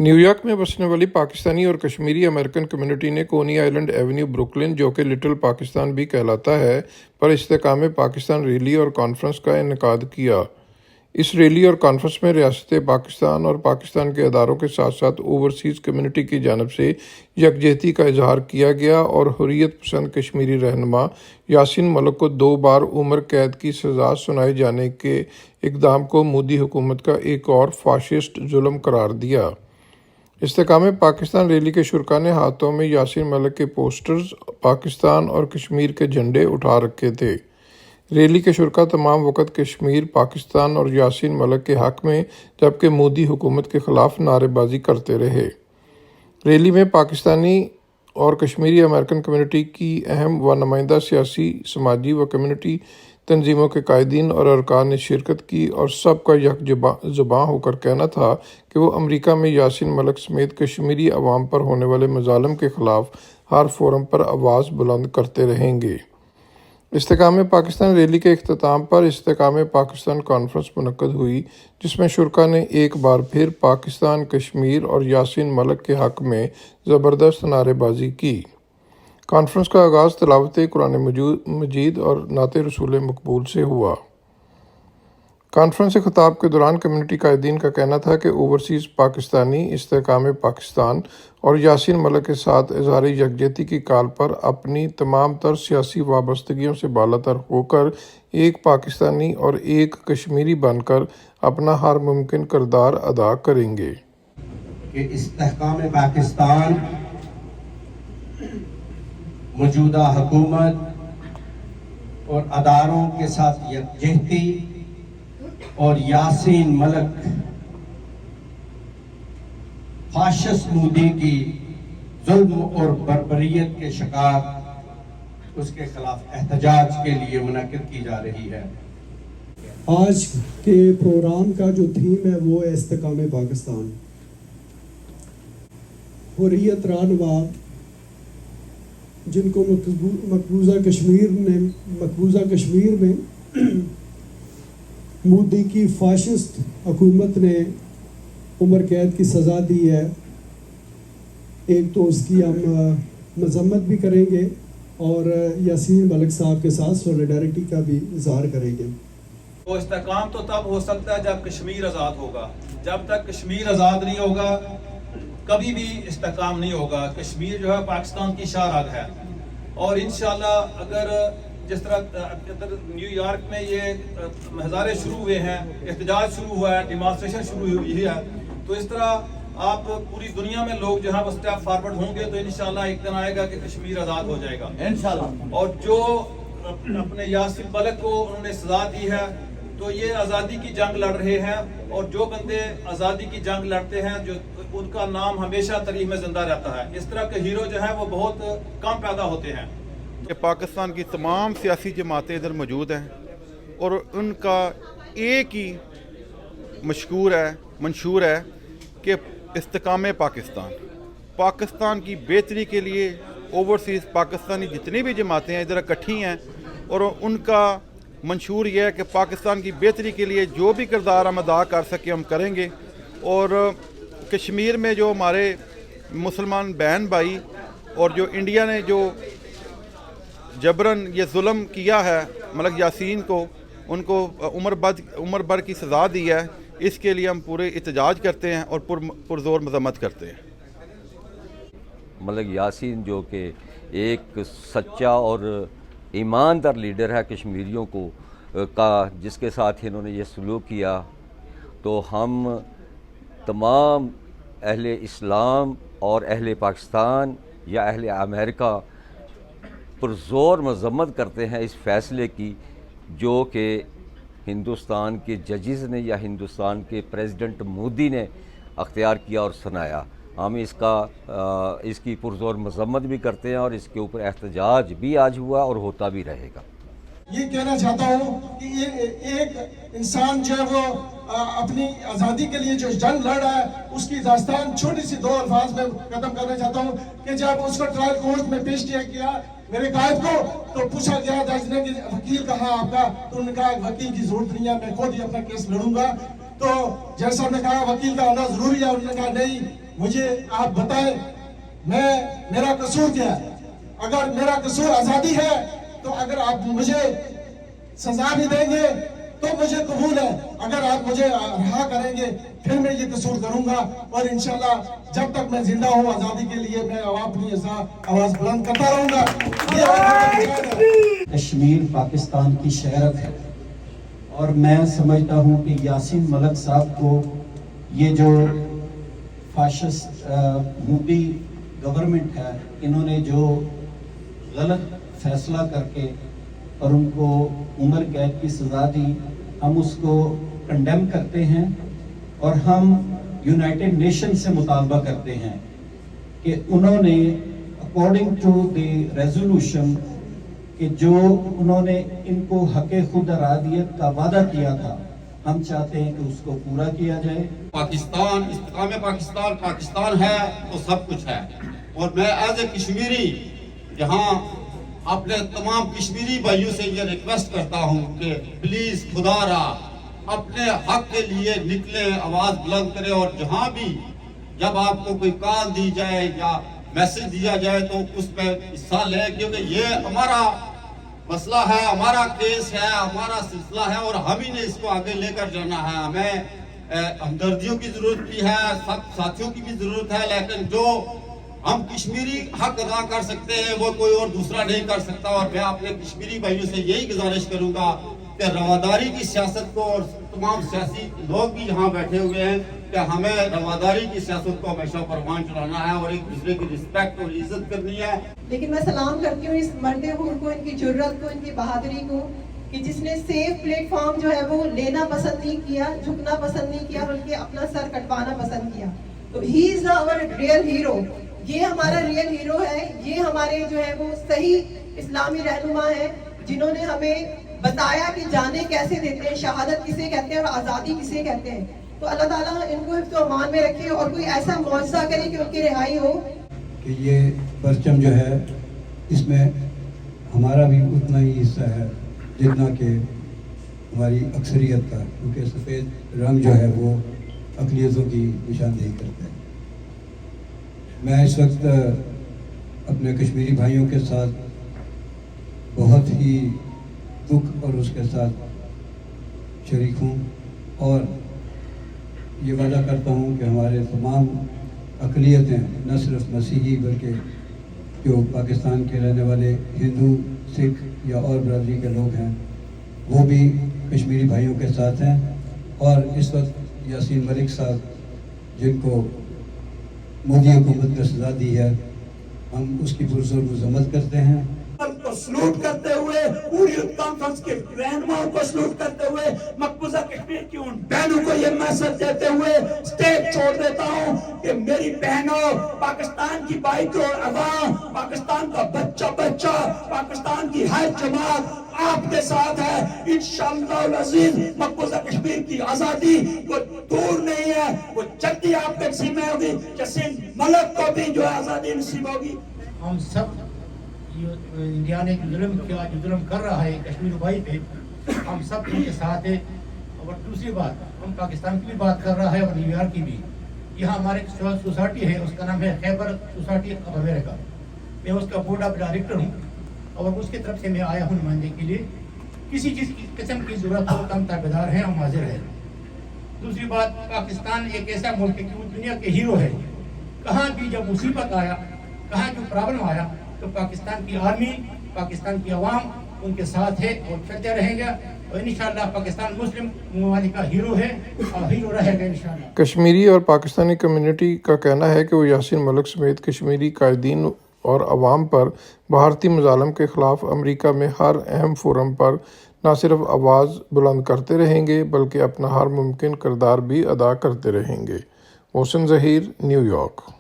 New York में बसने वाली पाकिस्तानी और कश्मीरी अमेरिकन कम्युनिटी ने कोनी आइलैंड एवेन्यू ब्रुकलिन, जो कि लिटिल पाकिस्तान भी कहलाता है, पर इस्तेकाम पाकिस्तान रैली और कॉन्फ्रेंस का इनेकाद किया। इस रैली और कॉन्फ्रेंस में रियासत पाकिस्तान और पाकिस्तान के अदारों के साथ साथ ओवरसीज़ कम्युनिटी की जानब से यकजहती का इजहार किया गया और हुर्रियत पसंद कश्मीरी रहनुमा यासीन मलिक को 2 बार उम्र कैद की सज़ा सुनाए जाने के इक़दाम को मोदी हुकूमत का एक और फाशिस्ट जुल्म करार दिया। इस्तेकाम पाकिस्तान रैली के शुरका ने हाथों में यासीन मलिक के पोस्टर्स, पाकिस्तान और कश्मीर के झंडे उठा रखे थे। रैली के शुरका तमाम वक़्त कश्मीर, पाकिस्तान और यासीन मलिक के हक़ में, जबकि मोदी हुकूमत के ख़िलाफ़ नारेबाजी करते रहे। रैली में पाकिस्तानी और कश्मीरी अमेरिकन कम्युनिटी की अहम व नुमाइंदा सियासी, समाजी व कम्युनिटी तंजीमों के कायदीन और अरकान ने शिरकत की और सबका यक ज़ुबां होकर कहना था कि वो अमरीका में यासीन मलिक समेत कश्मीरी अवाम पर होने वाले मज़ालिम के ख़िलाफ़ हर फोरम पर आवाज़ बुलंद करते रहेंगे। इस्तेकाम पाकिस्तान रैली के इख्तिताम पर इस्तेकाम पाकिस्तान कॉन्फ्रेंस मुनक्कद हुई, जिसमें शुरका ने एक बार फिर पाकिस्तान, कश्मीर और यासीन मलिक के हक़ में ज़बरदस्त नारेबाजी की। कॉन्फ्रेंस का आगाज़ तिलावत कुरान मजीद और नाते रसूल मकबूल से हुआ। कॉन्फ्रेंस से खिताब के दौरान कम्युनिटी कायदीन का कहना था कि ओवरसीज़ पाकिस्तानी इस्तेकाम पाकिस्तान और यासीन मलिक के साथ इज़हार यकजहती की काल पर अपनी तमाम तर सियासी वाबस्तगियों से बालातर होकर एक पाकिस्तानी और एक कश्मीरी बनकर अपना हर मुमकिन किरदार अदा करेंगे। कि इस्तेकाम पाकिस्तान मौजूदा हुकूमत और अदारों के साथ यकजहती और यासीन मलिक फाशिस्ट मोदी की जुल्म और बर्बरियत के शिकार उसके खिलाफ एहतजाज के लिए मुनक्किद की जा रही है। आज के प्रोग्राम का जो थीम है वो है इस्तेकाम पाकिस्तान। हुर्रियत रहनुमा जिनको मकबूजा कश्मीर में मोदी की फाशिस्ट हुकूमत ने उम्र कैद की सज़ा दी है, एक तो उसकी हम मजम्मत भी करेंगे और यासीन मलिक साहब के साथ सॉलिडारिटी का भी इजहार करेंगे। तो इस्तेकाम तो तब हो सकता है जब कश्मीर आज़ाद होगा। जब तक कश्मीर आज़ाद नहीं होगा कभी भी इस्तेकाम नहीं होगा। कश्मीर जो है पाकिस्तान की शाहराग है और इंशाल्लाह अगर जिस तरह न्यूयॉर्क में ये मुजाहरे शुरू हुए हैं, एहतजाज शुरू हुआ है, डिमॉन्स्ट्रेशन शुरू हुई है, तो इस तरह आप पूरी दुनिया में लोग जहाँ स्टेप फॉरवर्ड होंगे तो इंशाल्लाह एक दिन आएगा कि कश्मीर आज़ाद हो जाएगा इंशाल्लाह। और जो अपने यासीन मलिक को उन्होंने सजा दी है तो ये आज़ादी की जंग लड़ रहे हैं और जो बंदे आज़ादी की जंग लड़ते हैं जो उनका नाम हमेशा तारीख में जिंदा रहता है। इस तरह के हीरो जो है वो बहुत कम पैदा होते हैं। कि पाकिस्तान की तमाम सियासी जमातें इधर मौजूद हैं और उनका एक ही मंशूर है कि इस्तेकाम पाकिस्तान की बेहतरी के लिए ओवरसीज़ पाकिस्तानी जितनी भी जमातें हैं इधर इकट्ठी हैं और उनका मंशूर यह है कि पाकिस्तान की बेहतरी के लिए जो भी किरदार हम अदा कर सके हम करेंगे। और कश्मीर में जो हमारे मुसलमान बहन भाई और जो इंडिया ने जो जबरन ये जुल्म किया है मलिक यासीन को, उनको उम्र भर की सज़ा दी है, इसके लिए हम पूरे एहतजाज करते हैं और पुरजोर मजम्मत करते हैं। मलिक यासीन जो कि एक सच्चा और ईमानदार लीडर है कश्मीरियों को का, जिसके साथ इन्होंने ये सलूक किया, तो हम तमाम अहले इस्लाम और अहले पाकिस्तान या अहले अमेरिका पुरज़ोर मज़म्मत करते हैं इस फ़ैसले की जो कि हिंदुस्तान के जजेस ने या हिंदुस्तान के प्रेसिडेंट मोदी ने अख्तियार किया और सुनाया। हम इसकी पुरज़ोर मज़म्मत भी करते हैं और इसके ऊपर एहतजाज भी आज हुआ और होता भी रहेगा। ये कहना चाहता हूँ कि ये एक इंसान जो है वो अपनी आज़ादी के लिए जो जंग लड़ रहा है उसकी दास्तान छोटी सी 2 अल्फाज में खत्म करना चाहता हूँ कि जब उसको ट्रायल कोर्ट में पेश किया मेरे कायद को तो पूछा गया जज ने कि वकील कहाँ आपका, तो उन्होंने कहा वकील की जरूरत नहीं है, मैं खुद ही अपना केस लड़ूंगा। तो जज साहब ने कहा वकील का होना जरूरी है, उन्होंने कहा नहीं मुझे आप बताएं मेरा कसूर क्या है। अगर मेरा कसूर आज़ादी है तो अगर आप मुझे सजा भी देंगे तो मुझे कबूल है, अगर आप मुझे रहा करेंगे फिर मैं ये कसूर करूंगा। और इंशाल्लाह जब तक मैं जिंदा हूँ आज़ादी के लिए मैं अपनी आवाज़ बुलंद करता रहूंगा। कश्मीर पाकिस्तान की शहरत है और मैं समझता हूँ कि यासीन मलिक साहब को ये जो फाशिस्ट मोदी गवर्नमेंट है, इन्होंने जो गलत फैसला करके और उनको उम्र कैद की सज़ा दी, हम उसको कंडेम करते हैं और हम यूनाइटेड नेशन से मुतालबा करते हैं कि उन्होंने अकॉर्डिंग टू द रेजोल्यूशन कि जो उन्होंने इनको हक़ खुद अरादियत का वादा किया था, हम चाहते हैं कि उसको पूरा किया जाए। पाकिस्तान, इस्तेकाम पाकिस्तान, पाकिस्तान है तो सब कुछ है। और मैं एज ए कश्मीरी यहाँ अपने तमाम कश्मीरी भाइयों से ये रिक्वेस्ट करता हूँ कि प्लीज खुदारा अपने हक के लिए निकले, आवाज बुलंद करें और जहाँ भी जब आपको कोई कॉल दी जाए या मैसेज दिया जाए तो उस पर हिस्सा लें, क्योंकि ये हमारा मसला है, हमारा केस है, हमारा सिलसिला है और हम ही ने इसको आगे लेकर जाना है। हमें हमदर्दियों की जरूरत भी है, सब साथियों की भी जरूरत है, लेकिन जो हम कश्मीरी हक अदा कर सकते हैं वो कोई और दूसरा नहीं कर सकता। और मैं अपने कश्मीरी भाइयों से यही गुजारिश करूंगा कि रवादारी की सियासत को, और तमाम सियासी लोग भी यहाँ बैठे हुए हैं, कि हमें रवादारी की सियासत को हमेशा परवान चढ़ाना है और एक दूसरे की रिस्पेक्ट और इज्जत करनी है। लेकिन मैं सलाम करती हूँ इस मर्द हुर को, इनकी जुर्रत को, इनकी बहादुरी को, कि जिसने सेफ प्लेटफॉर्म जो है वो लेना पसंद नहीं किया, झुकना पसंद नहीं किया, बल्कि अपना सर कटवाना पसंद किया। तो he is our real hero, ये हमारा रियल हीरो है। ये हमारे जो है वो सही इस्लामी रहनुमा है, जिन्होंने हमें बताया कि जाने कैसे देते हैं, शहादत किसे कहते हैं और आज़ादी किसे कहते हैं। तो अल्लाह ताला इनको हिफ्ज़ व अमान में रखे और कोई ऐसा मौजज़ा करे कि उनकी रिहाई हो। कि ये परचम जो है इसमें हमारा भी उतना ही हिस्सा है जितना कि हमारी अक्सरियत का, क्योंकि सफ़ेद रंग जो है वो अक़लियतों की निशानदेही करता है। मैं इस वक्त अपने कश्मीरी भाइयों के साथ बहुत ही दुख और उसके साथ शरीक हूँ और ये वादा करता हूँ कि हमारे तमाम अक़लियतें, न सिर्फ मसीही बल्कि जो पाकिस्तान के रहने वाले हिंदू, सिख या और बरादरी के लोग हैं, वो भी कश्मीरी भाइयों के साथ हैं। और इस वक्त यासीन मलिक साहब जिनको मोदी हुकूमत ने सजा दी है, हम उसकी पुरज़ोर मज़म्मत करते हैं। को सलूट करते हुए, पूरी कॉन्फ्रेंस के रहनुमाओं को सलूट करते हुए, मकबूजा कश्मीर की उन बहनों को ये मैसेज देते हुए स्टेज छोड़ देता हूँ कि मेरी बहनों, पाकिस्तान की 22 करोड़ अवाम, पाकिस्तान का बच्चा बच्चा, पाकिस्तान की हर जमात आपके साथ है। इंशाअल्लाह अज़ीज़ मकबूजा कश्मीर की आज़ादी वो दूर नहीं है, वो जल्दी आपके नसीब में होगी। यासीन मलिक को भी जो है आज़ादी नसीब होगी। हम सब इंडिया ने जो जुल्म कर रहा है कश्मीर भाई पे, हम सब उनके साथ है। और दूसरी बात, हम पाकिस्तान की भी बात कर रहा है और न्यूयॉर्क की भी। यहाँ हमारे सोसाइटी है, उसका नाम है खैबर सोसाइटी ऑफ अमेरिका। मैं उसका बोर्ड ऑफ डायरेक्टर हूँ और उसकी तरफ से मैं आया हूँ नुमाइंदे के लिए। किसी चीज़ की किस्म की ज़रूरत हो तो हम ताबेदार हैं, हम हाजिर हैं। दूसरी बात, पाकिस्तान एक ऐसा मुल्क है कि वो दुनिया के हीरो है। कहाँ भी जब मुसीबत आया, कहाँ जो प्रॉब्लम आया, तो पाकिस्तान की आर्मी, पाकिस्तान की आवाम उनके साथ है और चलते रहेंगे। और इंशाअल्लाह पाकिस्तान मुस्लिम ममालिक का हीरो है और हीरो रहेगा इंशाअल्लाह। कश्मीरी और पाकिस्तानी कम्युनिटी का कहना है कि वो यासीन मलिक समेत कश्मीरी कायदीन और अवाम पर भारतीय मज़ालम के ख़िलाफ़ अमेरिका में हर अहम फोरम पर न सिर्फ आवाज़ बुलंद करते रहेंगे बल्कि अपना हर मुमकिन किरदार भी अदा करते रहेंगे। मोहसिन ज़हीर, न्यूयॉर्क।